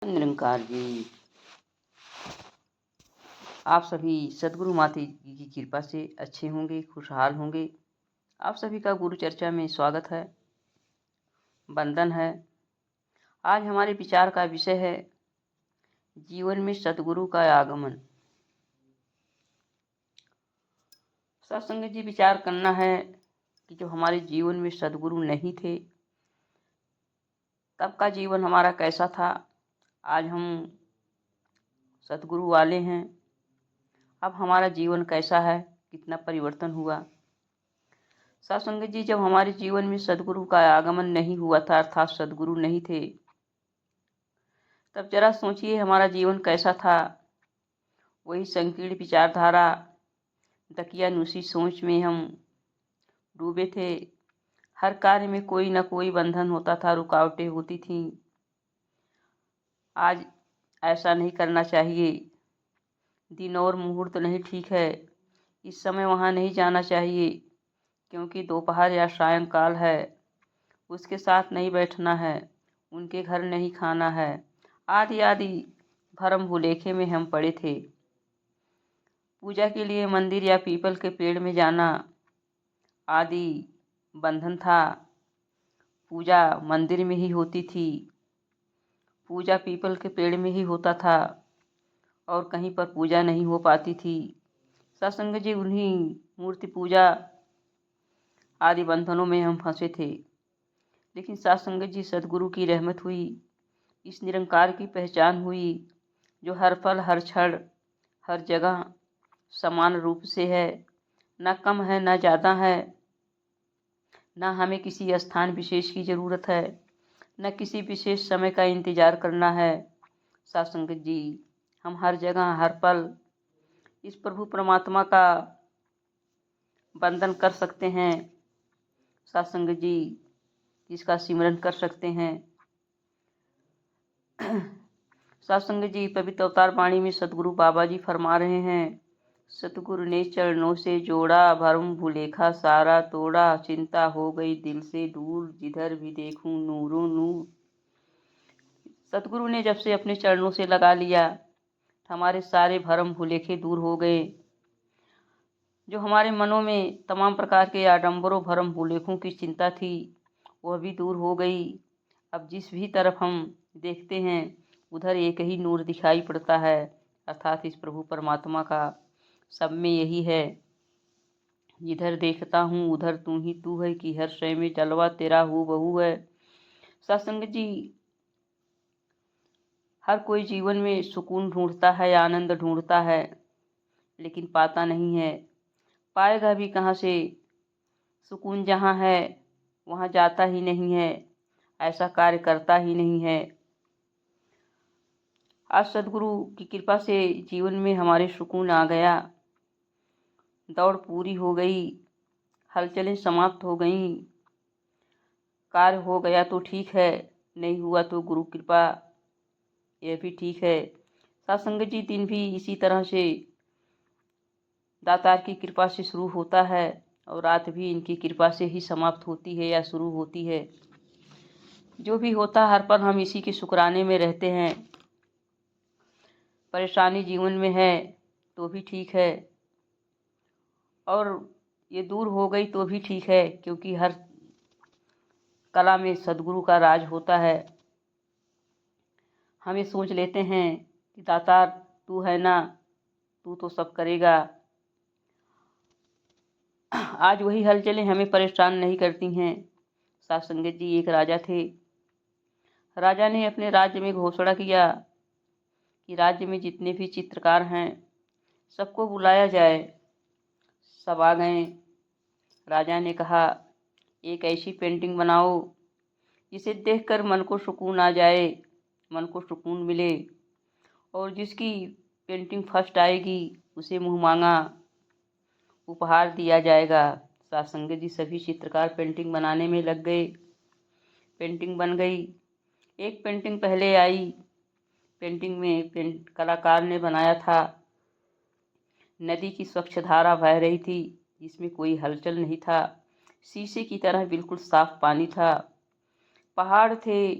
निरंकार जी, आप सभी सद्गुरु माता जी की कृपा से अच्छे होंगे, खुशहाल होंगे। आप सभी का गुरु चर्चा में स्वागत है, वंदन है। आज हमारे विचार का विषय है जीवन में सद्गुरु का आगमन। सत्संग जी, विचार करना है कि जो हमारे जीवन में सद्गुरु नहीं थे तब का जीवन हमारा कैसा था। आज हम सद्गुरु वाले हैं, अब हमारा जीवन कैसा है, कितना परिवर्तन हुआ। सत्संग जी, जब हमारे जीवन में सद्गुरु का आगमन नहीं हुआ था, अर्थात सद्गुरु नहीं थे, तब जरा सोचिए हमारा जीवन कैसा था। वही संकीर्ण विचारधारा, दकियानुसी सोच में हम डूबे थे। हर कार्य में कोई न कोई बंधन होता था, रुकावटें होती थीं। आज ऐसा नहीं करना चाहिए, दिन और मुहूर्त नहीं ठीक है, इस समय वहाँ नहीं जाना चाहिए क्योंकि दोपहर या सायंकाल है, उसके साथ नहीं बैठना है, उनके घर नहीं खाना है, आदि आदि भरम भुलेखे में हम पड़े थे। पूजा के लिए मंदिर या पीपल के पेड़ में जाना आदि बंधन था। पूजा मंदिर में ही होती थी, पूजा पीपल के पेड़ में ही होता था और कहीं पर पूजा नहीं हो पाती थी। सत्संग जी, उन्हीं मूर्ति पूजा आदि बंधनों में हम फंसे थे। लेकिन सत्संग जी, सद्गुरु की रहमत हुई, इस निरंकार की पहचान हुई जो हर पल हर क्षण हर जगह समान रूप से है, न कम है न ज़्यादा है, न हमें किसी स्थान विशेष की ज़रूरत है, न किसी विशेष समय का इंतज़ार करना है। सत्संग जी, हम हर जगह हर पल इस प्रभु परमात्मा का वंदन कर सकते हैं। सत्संग जी, इसका सिमरन कर सकते हैं। सत्संग जी, पवित्र अवतार वाणी में सतगुरु बाबा जी फरमा रहे हैं, सतगुरु ने चरणों से जोड़ा, भरम भुलेखा सारा तोड़ा, चिंता हो गई दिल से दूर, जिधर भी देखूं नूरों नूर। सतगुरु ने जब से अपने चरणों से लगा लिया, हमारे सारे भरम भुलेखे दूर हो गए। जो हमारे मनों में तमाम प्रकार के आडंबरों भरम भुलेखों की चिंता थी, वह भी दूर हो गई। अब जिस भी तरफ हम देखते हैं उधर एक ही नूर दिखाई पड़ता है, अर्थात इस प्रभु परमात्मा का सब में यही है। जिधर देखता हूँ उधर तू ही तू है, कि हर शय में जलवा तेरा हूबहू है। सत्संग जी, हर कोई जीवन में सुकून ढूंढता है, आनंद ढूंढता है, लेकिन पाता नहीं है। पाएगा भी कहाँ से? सुकून जहाँ है वहाँ जाता ही नहीं है, ऐसा कार्य करता ही नहीं है। आज सद्गुरु की कृपा से जीवन में हमारे सुकून आ गया, दौड़ पूरी हो गई, हलचलें समाप्त हो गईं। कार्य हो गया तो ठीक है, नहीं हुआ तो गुरु कृपा, यह भी ठीक है। सत्संग जी, दिन भी इसी तरह से दातार की कृपा से शुरू होता है और रात भी इनकी कृपा से ही समाप्त होती है या शुरू होती है। जो भी होता हर पल हम इसी के शुक्राने में रहते हैं। परेशानी जीवन में है तो भी ठीक है, और ये दूर हो गई तो भी ठीक है, क्योंकि हर कला में सद्गुरु का राज होता है। हमें सोच लेते हैं कि दातार तू है ना, तू तो सब करेगा। आज वही हलचलें हमें परेशान नहीं करती हैं। सत्संग जी, एक राजा थे। राजा ने अपने राज्य में घोषणा किया कि राज्य में जितने भी चित्रकार हैं सबको बुलाया जाए। सब आ गए। राजा ने कहा, एक ऐसी पेंटिंग बनाओ जिसे देखकर मन को सुकून आ जाए, मन को सुकून मिले, और जिसकी पेंटिंग फर्स्ट आएगी उसे मुँह मांगा उपहार दिया जाएगा। सत्संग जी, सभी चित्रकार पेंटिंग बनाने में लग गए। पेंटिंग बन गई। एक पेंटिंग पहले आई। पेंटिंग में कलाकार ने बनाया था, नदी की स्वच्छ धारा बह रही थी जिसमें कोई हलचल नहीं था, शीशे की तरह बिल्कुल साफ पानी था। पहाड़ थे,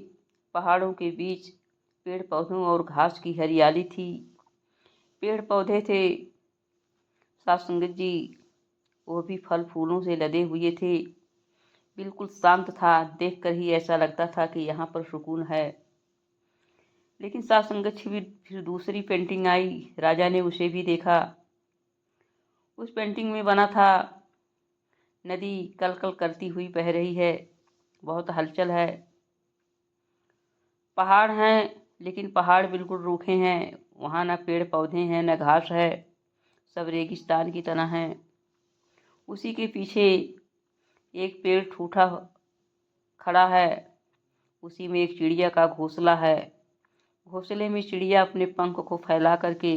पहाड़ों के बीच पेड़ पौधों और घास की हरियाली थी। पेड़ पौधे थे साथ संगत जी, वो भी फल फूलों से लदे हुए थे। बिल्कुल शांत था, देखकर ही ऐसा लगता था कि यहाँ पर सुकून है। लेकिन साथ संगत जी फिर दूसरी पेंटिंग आई, राजा ने उसे भी देखा। उस पेंटिंग में बना था नदी कल कल करती हुई बह रही है, बहुत हलचल है। पहाड़ हैं लेकिन पहाड़ बिल्कुल रूखे हैं, वहाँ न पेड़ पौधे हैं न घास है, सब रेगिस्तान की तरह हैं। उसी के पीछे एक पेड़ ठूठा खड़ा है, उसी में एक चिड़िया का घोंसला है। घोंसले में चिड़िया अपने पंख को फैला करके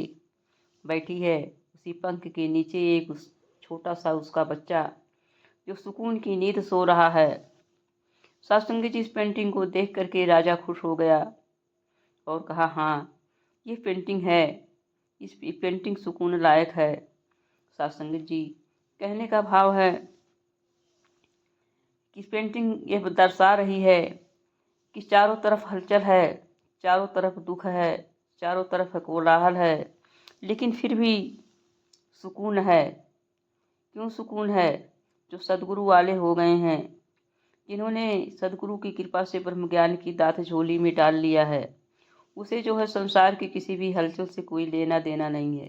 बैठी है। उसी पंख के नीचे एक छोटा सा उसका बच्चा जो सुकून की नींद सो रहा है। सत्संगी जी, इस पेंटिंग को देख करके राजा खुश हो गया और कहा, हाँ ये पेंटिंग है, इस पेंटिंग सुकून लायक है। सत्संगी जी, कहने का भाव है कि पेंटिंग यह दर्शा रही है कि चारों तरफ हलचल है, चारों तरफ दुख है, चारों तरफ कोलाहल है, लेकिन फिर भी सुकून है। क्यों सुकून है? जो सदगुरु वाले हो गए हैं, जिन्होंने सदगुरु की कृपा से ब्रह्म ज्ञान की दात झोली में डाल लिया है, उसे जो है संसार की किसी भी हलचल से कोई लेना देना नहीं है।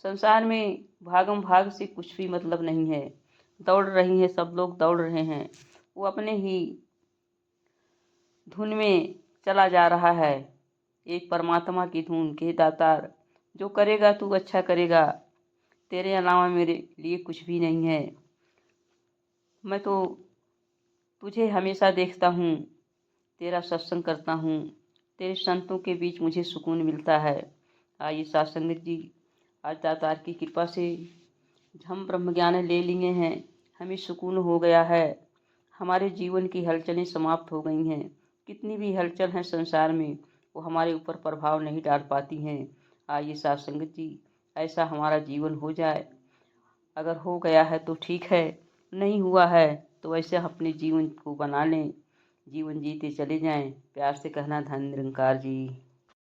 संसार में भागम भाग से कुछ भी मतलब नहीं है। दौड़ रही हैं, सब लोग दौड़ रहे हैं, वो अपने ही धुन में चला जा रहा है, एक परमात्मा की धुन के दातार, जो करेगा तू अच्छा करेगा, तेरे अलावा मेरे लिए कुछ भी नहीं है। मैं तो तुझे हमेशा देखता हूँ, तेरा सत्संग करता हूँ, तेरे संतों के बीच मुझे सुकून मिलता है। आइए सत्संग जी, आज दातार की कृपा से हम ब्रह्म ज्ञान ले लिए हैं, हमें सुकून हो गया है, हमारे जीवन की हलचलें समाप्त हो गई हैं। कितनी भी हलचल है संसार में, वो हमारे ऊपर प्रभाव नहीं डाल पाती हैं। आइए सत्संग जी, ऐसा हमारा जीवन हो जाए। अगर हो गया है तो ठीक है, नहीं हुआ है तो ऐसे अपने जीवन को बना लें, जीवन जीते चले जाएं। प्यार से कहना, धन निरंकार जी।